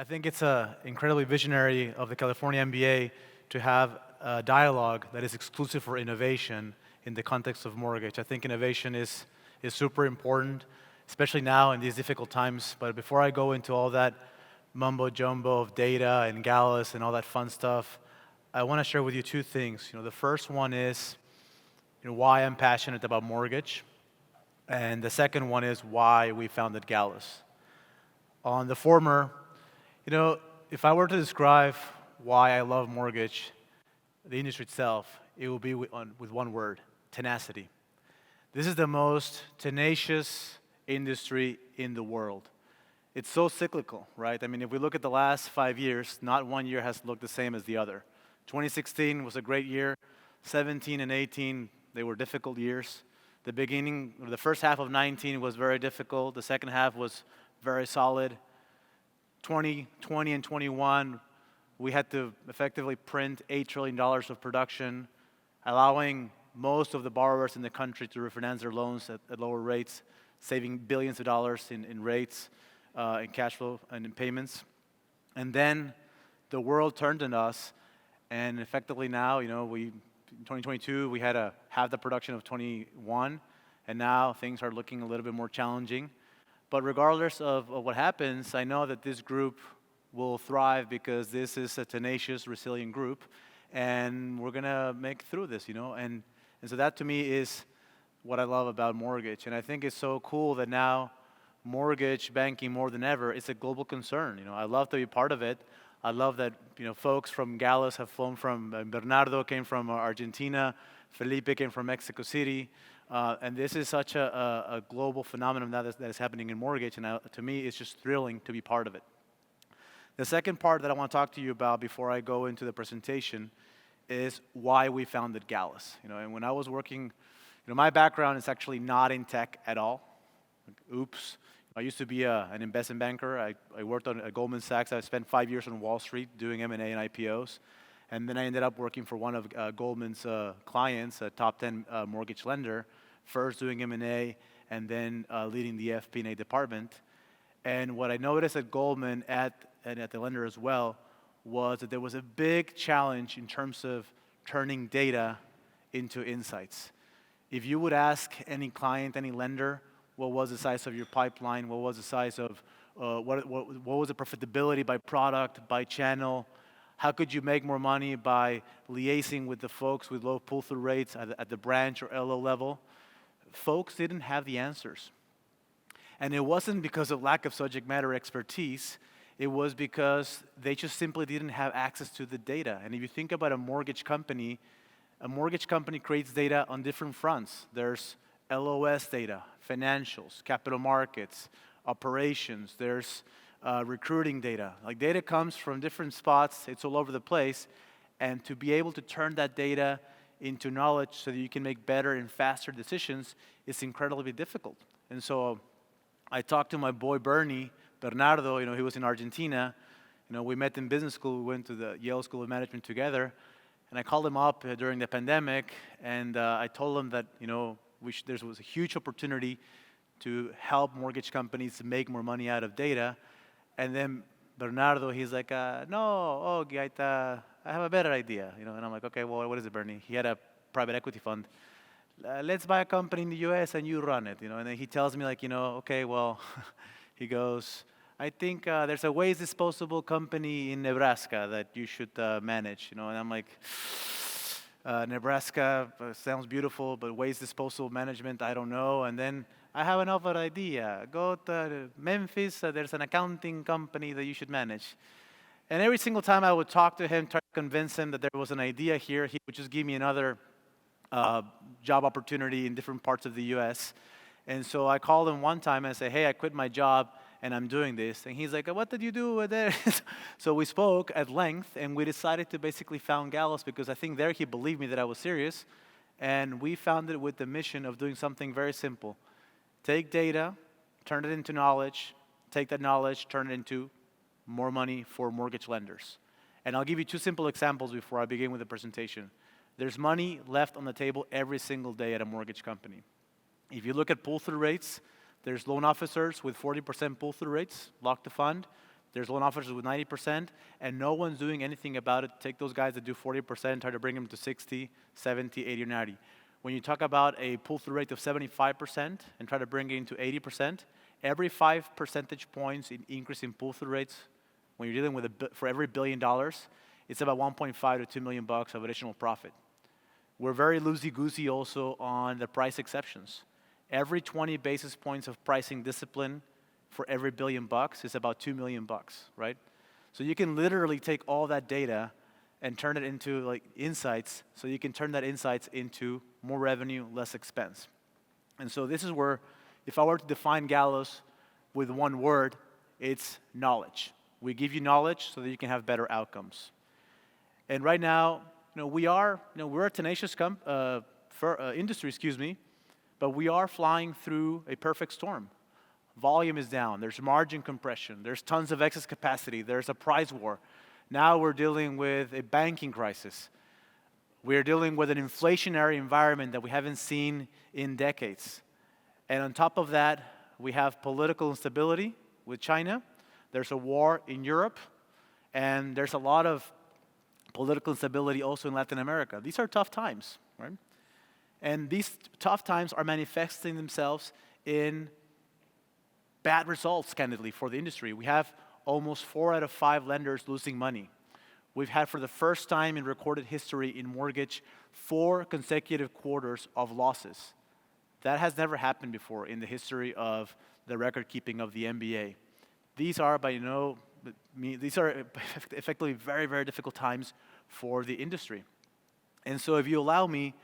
I think it's incredibly visionary of the California MBA to have a dialogue that is exclusive for innovation in the context of mortgage. I think innovation is super important, especially now in these difficult times. But before I go into all that mumbo jumbo of data and Gallus and all that fun stuff, I want to share with you two things. The first one is why I'm passionate about mortgage, and the second one is why we founded Gallus. On the former, if I were to describe why I love mortgage, the industry itself, it will be with one word: tenacity. This is the most tenacious industry in the world. It's so cyclical, right? I mean, if we look at the last 5 years, not one year has looked the same as the other. 2016 was a great year. 17 and 18, they were difficult years. The first half of 19 was very difficult. The second half was very solid. 2020 and 21, we had to effectively print $8 trillion of production, allowing most of the borrowers in the country to refinance their loans at lower rates, saving billions of dollars in rates, in cash flow, and in payments. And then the world turned on us, and effectively now, in 2022, we had to have the production of 21, and now things are looking a little bit more challenging. But regardless of what happens, I know that this group will thrive because this is a tenacious, resilient group, and we're going to make it through this, And so that, to me, is what I love about mortgage. And I think it's so cool that now mortgage banking, more than ever, is a global concern. I love to be part of it. I love that, folks from Gallus have flown from, Bernardo came from Argentina, Felipe came from Mexico City. And this is such a global phenomenon that is happening in mortgage, and to me, it's just thrilling to be part of it. The second part that I want to talk to you about before I go into the presentation is why we founded Gallus. And when I was working, my background is actually not in tech at all. Oops. I used to be an investment banker. I worked at Goldman Sachs. I spent 5 years on Wall Street doing M&A and IPOs. And then I ended up working for one of Goldman's clients, a top 10 mortgage lender, first doing M&A and then leading the FP&A department. And what I noticed at Goldman and at the lender as well was that there was a big challenge in terms of turning data into insights. If you would ask any client, any lender, what was the size of your pipeline, what was the size of, what was the profitability by product, by channel, how could you make more money by liaising with the folks with low pull-through rates at the branch or LO level? Folks didn't have the answers. And it wasn't because of lack of subject matter expertise. It was because they just simply didn't have access to the data. And if you think about a mortgage company creates data on different fronts. There's LOS data, financials, capital markets, operations. There's recruiting data. Data comes from different spots. It's all over the place. And to be able to turn that data into knowledge so that you can make better and faster decisions is incredibly difficult. And so I talked to my boy Bernardo, he was in Argentina. We met in business school. We went to the Yale School of Management together. And I called him up during the pandemic, and I told him that, there was a huge opportunity to help mortgage companies make more money out of data. And then Bernardo, he's like, no, I have a better idea. And I'm like, okay, well, what is it, Bernie? He had a private equity fund. Let's buy a company in the US and you run it. And then he tells me okay, well, he goes, I think there's a waste disposable company in Nebraska that you should manage. And I'm like, Nebraska sounds beautiful, but waste disposal management, I don't know. And then I have another idea. Go to Memphis, there's an accounting company that you should manage. And every single time I would talk to him, try to convince him that there was an idea here, he would just give me another job opportunity in different parts of the US. And so I called him one time and I said, hey, I quit my job and I'm doing this. And he's like, what did you do there? So we spoke at length and we decided to basically found Gallus because I think there he believed me that I was serious. And we founded it with the mission of doing something very simple. Take data, turn it into knowledge, take that knowledge, turn it into more money for mortgage lenders. And I'll give you two simple examples before I begin with the presentation. There's money left on the table every single day at a mortgage company. If you look at pull-through rates, there's loan officers with 40% pull-through rates, lock to fund. There's loan officers with 90%, and no one's doing anything about it. Take those guys that do 40% and try to bring them to 60, 70, 80, or 90. When you talk about a pull-through rate of 75% and try to bring it into 80%, every 5 percentage points in increase in pull-through rates, when you're dealing with for every $1 billion, it's about 1.5 to $2 million of additional profit. We're very loosey-goosey also on the price exceptions. Every 20 basis points of pricing discipline for every $1 billion is about $2 million, right? So you can literally take all that data and turn it into like insights, so you can turn that insights into more revenue, less expense. And so this is where, if I were to define Gallus with one word, it's knowledge. We give you knowledge so that you can have better outcomes. And right now, we're a tenacious industry, but we are flying through a perfect storm. Volume is down, there's margin compression, there's tons of excess capacity, there's a price war. Now we're dealing with a banking crisis. We're dealing with an inflationary environment that we haven't seen in decades. And on top of that, we have political instability with China. There's a war in Europe, and there's a lot of political instability also in Latin America. These are tough times, right? And these tough times are manifesting themselves in bad results, candidly, for the industry. We have almost 4 out of 5 lenders losing money. We've had, for the first time in recorded history in mortgage, 4 consecutive quarters of losses. That has never happened before in the history of the record keeping of the MBA. These are effectively very, very difficult times for the industry. And so if you allow me,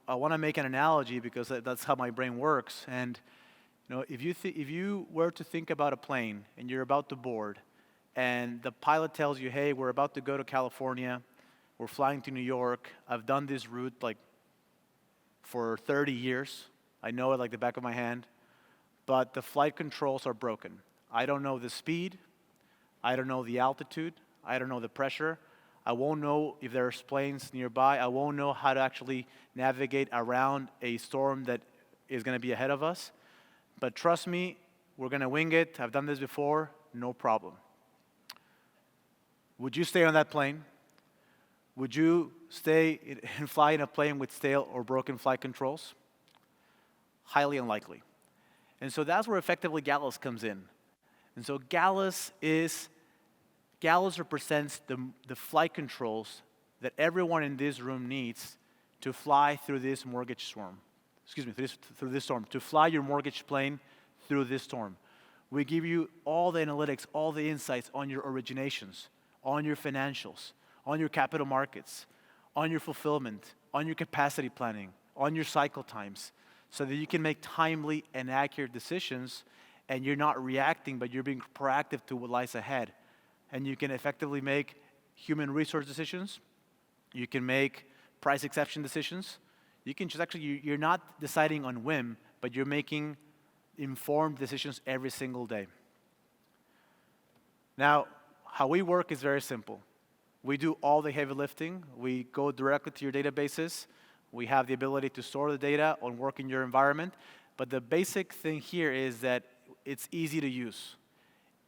I want to make an analogy because that's how my brain works. And if you were to think about a plane and you're about to board, and the pilot tells you, hey, we're about to go to California, we're flying to New York, I've done this route for 30 years, I know it like the back of my hand, but the flight controls are broken. I don't know the speed, I don't know the altitude, I don't know the pressure, I won't know if there's planes nearby, I won't know how to actually navigate around a storm that is going to be ahead of us. But trust me, we're going to wing it. I've done this before, no problem. Would you stay on that plane? Would you stay and fly in a plane with stale or broken flight controls? Highly unlikely. And so that's where effectively Gallus comes in. And so Gallus represents the flight controls that everyone in this room needs to fly through this mortgage storm. Through this storm, to fly your mortgage plane through this storm. We give you all the analytics, all the insights on your originations, on your financials, on your capital markets, on your fulfillment, on your capacity planning, on your cycle times, so that you can make timely and accurate decisions, and you're not reacting, but you're being proactive to what lies ahead. And you can effectively make human resource decisions. You can make price exception decisions. You can just you're not deciding on whim, but you're making informed decisions every single day. Now, how we work is very simple. We do all the heavy lifting. We go directly to your databases. We have the ability to store the data and work in your environment. But the basic thing here is that it's easy to use.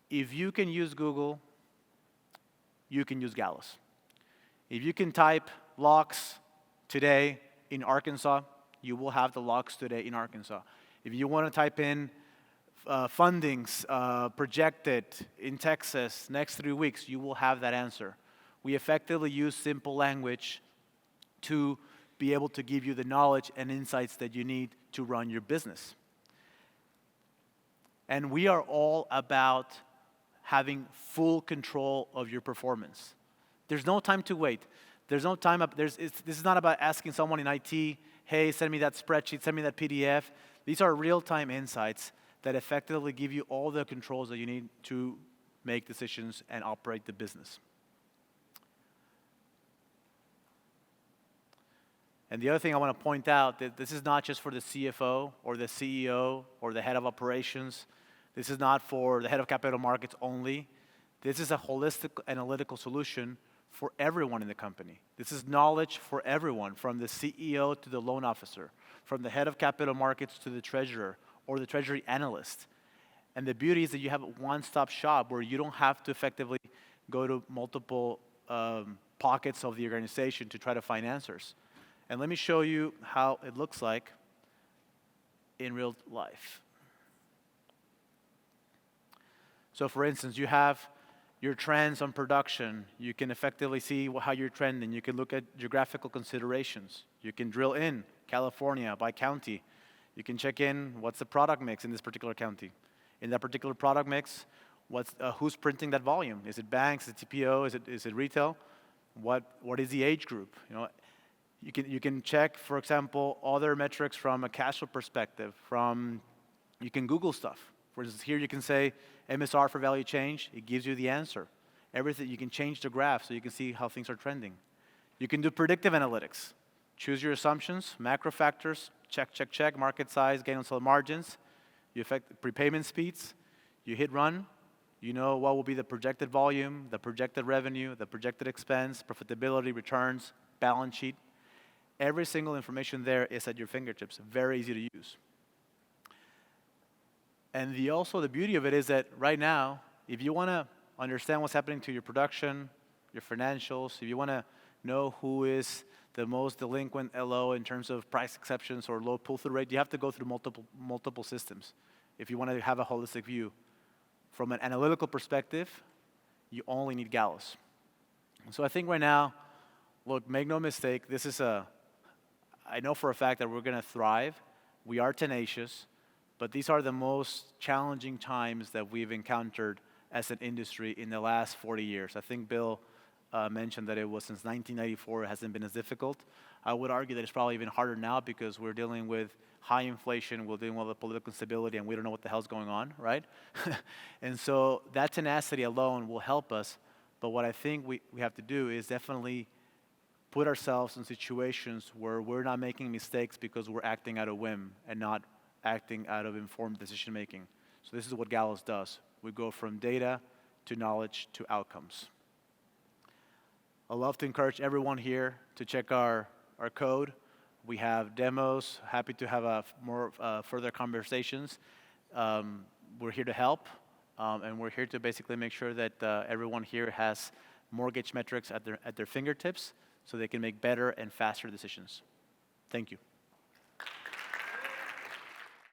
If you can use Google, you can use Gallus. If you can type locks today in Arkansas, you will have the locks today in Arkansas. If you want to type in fundings projected in Texas next 3 weeks, you will have that answer. We effectively use simple language to be able to give you the knowledge and insights that you need to run your business. And we are all about having full control of your performance. There's no time to wait. There's no time up. This is not about asking someone in IT, hey, send me that spreadsheet, send me that PDF. These are real-time insights that effectively give you all the controls that you need to make decisions and operate the business. And the other thing I want to point out, that this is not just for the CFO or the CEO or the head of operations. This is not for the head of capital markets only. This is a holistic analytical solution for everyone in the company. This is knowledge for everyone, from the CEO to the loan officer, from the head of capital markets to the treasurer or the treasury analyst. And the beauty is that you have a one-stop shop where you don't have to effectively go to multiple pockets of the organization to try to find answers. And let me show you how it looks like in real life. So for instance, you have your trends on production. You can effectively see how you're trending. You can look at geographical considerations. You can drill in California by county. You can check in what's the product mix in this particular county. In that particular product mix, who's printing that volume? Is it banks? Is it TPO? Is it retail? What is the age group? You can check, for example, other metrics from a cash flow perspective. You can Google stuff. For instance, here you can say MSR for value change. It gives you the answer. Everything, you can change the graph so you can see how things are trending. You can do predictive analytics. Choose your assumptions, macro factors, check, market size, gain on sale margins. You affect prepayment speeds. You hit run. You know what will be the projected volume, the projected revenue, the projected expense, profitability, returns, balance sheet. Every single information there is at your fingertips. Very easy to use. And also the beauty of it is that right now, if you want to understand what's happening to your production, your financials, if you want to know who is the most delinquent LO in terms of price exceptions or low pull-through rate, you have to go through multiple systems if you want to have a holistic view. From an analytical perspective, you only need Gallus. So I think right now, look, make no mistake, I know for a fact that we're going to thrive. We are tenacious, but these are the most challenging times that we've encountered as an industry in the last 40 years. I think Bill mentioned that it was since 1994, it hasn't been as difficult. I would argue that it's probably even harder now because we're dealing with high inflation, we're dealing with political instability, and we don't know what the hell's going on, right? And so that tenacity alone will help us, but what I think we have to do is definitely put ourselves in situations where we're not making mistakes because we're acting out of whim and not acting out of informed decision making. So this is what Gallus does. We go from data to knowledge to outcomes. I'd love to encourage everyone here to check our code. We have demos, happy to have more further conversations. We're here to help, and we're here to basically make sure that everyone here has mortgage metrics at their fingertips so they can make better and faster decisions. Thank you.